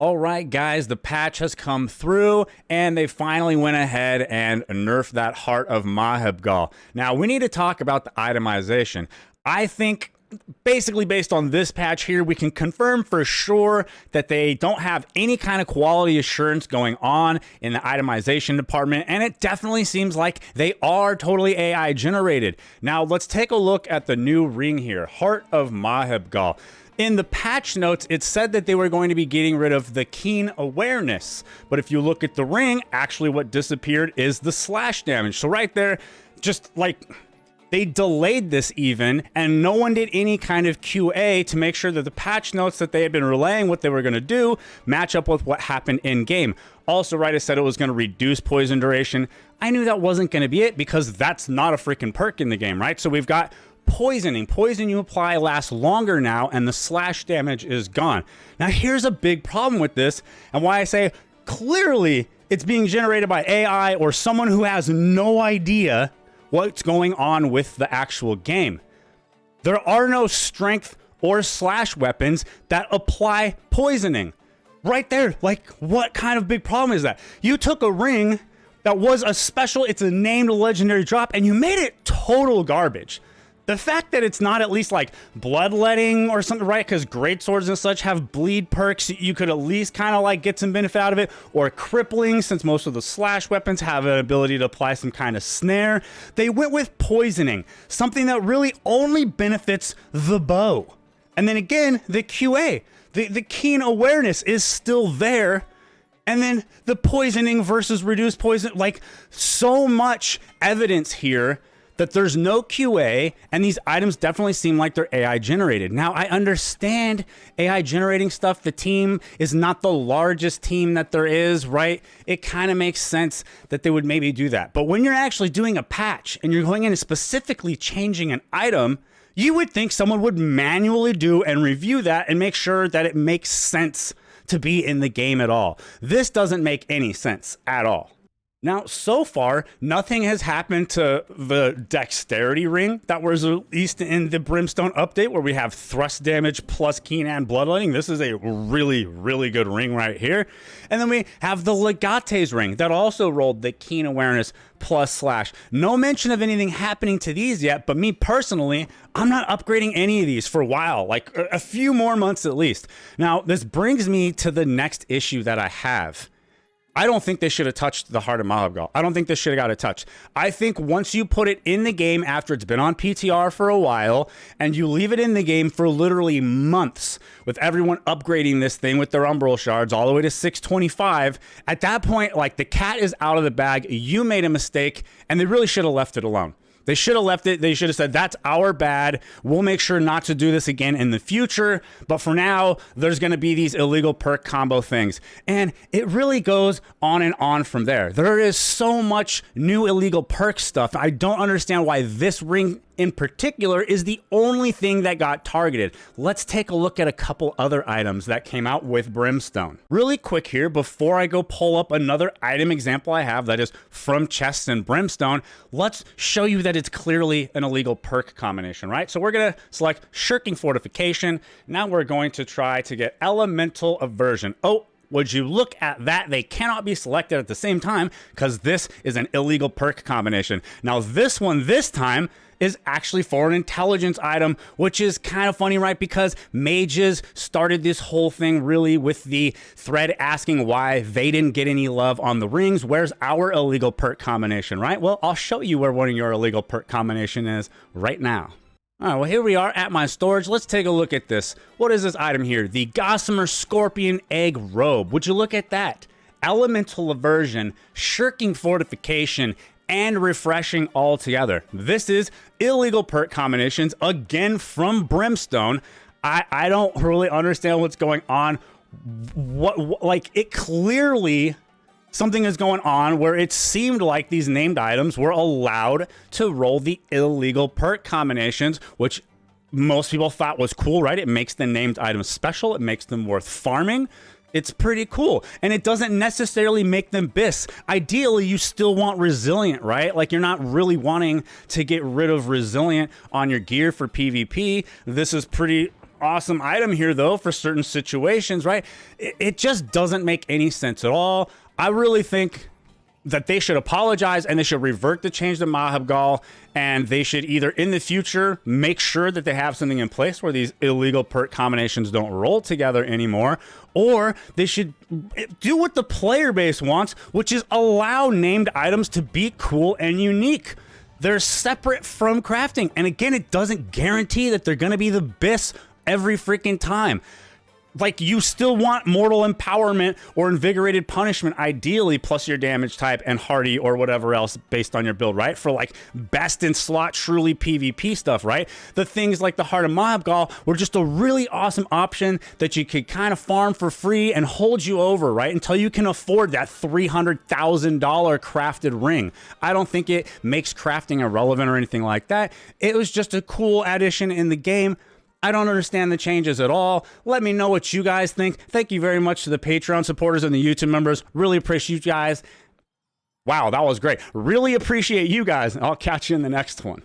All right, guys, the patch has come through, and they finally went ahead and nerfed that Heart of Maahebgal. Now, we need to talk about the itemization. I think, basically based on this patch here, we can confirm for sure that they don't have any kind of quality assurance going on in the itemization department, and it definitely seems like they are totally AI generated. Now, let's take a look at the new ring here, Heart of Maahebgal. In the patch notes, it said that they were going to be getting rid of the keen awareness. But if you look at the ring, actually what disappeared is the slash damage. So right there, just like they delayed this even, and no one did any kind of QA to make sure that the patch notes that they had been relaying what they were going to do match up with what happened in game. Also, right, I said it was going to reduce poison duration. I knew that wasn't going to be it because that's not a freaking perk in the game, right? So we've got poisoning. Poison you apply lasts longer now, and the slash damage is gone. Now, here's a big problem with this, and why I say clearly it's being generated by AI or someone who has no idea what's going on with the actual game. There are no strength or slash weapons that apply poisoning. Right there, like, what kind of big problem is that? You took a ring that was a special, it's a named legendary drop, and you made it total garbage. The fact that it's not at least like bloodletting or something, right? Because great swords and such have bleed perks. You could at least kind of like get some benefit out of it. Or crippling, since most of the slash weapons have an ability to apply some kind of snare. They went with poisoning, something that really only benefits the bow. And then again, the QA, the keen awareness is still there. And then the poisoning versus reduced poison, like so much evidence here that there's no QA, and these items definitely seem like they're AI generated. Now, I understand AI generating stuff. The team is not the largest team that there is, right? It kind of makes sense that they would maybe do that. But when you're actually doing a patch and you're going in and specifically changing an item, you would think someone would manually do and review that and make sure that it makes sense to be in the game at all. This doesn't make any sense at all. Now, so far, nothing has happened to the dexterity ring that was released in the Brimstone update, where we have thrust damage plus keen and bloodletting. This is a really, really good ring right here. And then we have the Legate's ring that also rolled the keen awareness plus slash. No mention of anything happening to these yet, but me personally, I'm not upgrading any of these for a while, like a few more months at least. Now, this brings me to the next issue that I have. I don't think they should have touched the Heart of Maahebgal. I don't think this should have got it touched. I think once you put it in the game after it's been on PTR for a while, and you leave it in the game for literally months, with everyone upgrading this thing with their Umbral Shards all the way to 625, at that point, like, the cat is out of the bag. You made a mistake, and they really should have left it alone. They should have left it. They should have said, that's our bad. We'll make sure not to do this again in the future. But for now, there's going to be these illegal perk combo things. And it really goes on and on from there. There is so much new illegal perk stuff. I don't understand why this ring in particular is the only thing that got targeted. Let's take a look at a couple other items that came out with Brimstone. Really quick here, before I go pull up another item example I have that is from chests and Brimstone, let's show you that it's clearly an illegal perk combination, right? So we're gonna select Shirking Fortification. Now we're going to try to get Elemental Aversion. Oh, would you look at that? They cannot be selected at the same time because this is an illegal perk combination. Now this one, this time, is actually for an intelligence item, which is kind of funny, right? Because mages started this whole thing really with the thread asking why they didn't get any love on the rings. Where's our illegal perk combination, right? Well, I'll show you where one of your illegal perk combination is right now. All right, well, here we are at my storage. Let's take a look at this. What is this item here? The Gossamer Scorpion Egg Robe. Would you look at that? Elemental Aversion, Shirking Fortification, and Refreshing all together. This is illegal perk combinations, again from Brimstone. I don't really understand what's going on. Like, it clearly, something is going on where it seemed like these named items were allowed to roll the illegal perk combinations, which most people thought was cool, right? It makes the named items special. It makes them worth farming. It's pretty cool, and it doesn't necessarily make them BIS. Ideally, you still want resilient, right? Like, you're not really wanting to get rid of resilient on your gear for PvP. This is pretty awesome item here, though, for certain situations, right? It just doesn't make any sense at all. I really think that they should apologize and they should revert the change to Maahebgal, and they should either in the future make sure that they have something in place where these illegal perk combinations don't roll together anymore, or they should do what the player base wants, which is allow named items to be cool and unique. They're separate from crafting, and again, it doesn't guarantee that they're going to be the best every freaking time. Like, you still want Mortal Empowerment or Invigorated Punishment, ideally, plus your damage type and Hardy or whatever else based on your build, right? For like best in slot, truly PvP stuff, right? The things like the Heart of Maahebgal were just a really awesome option that you could kind of farm for free and hold you over, right? Until you can afford that $300,000 crafted ring. I don't think it makes crafting irrelevant or anything like that. It was just a cool addition in the game. I don't understand the changes at all. Let me know what you guys think. Thank you very much to the Patreon supporters and the YouTube members. Really appreciate you guys. Wow, that was great. Really appreciate you guys. I'll catch you in the next one.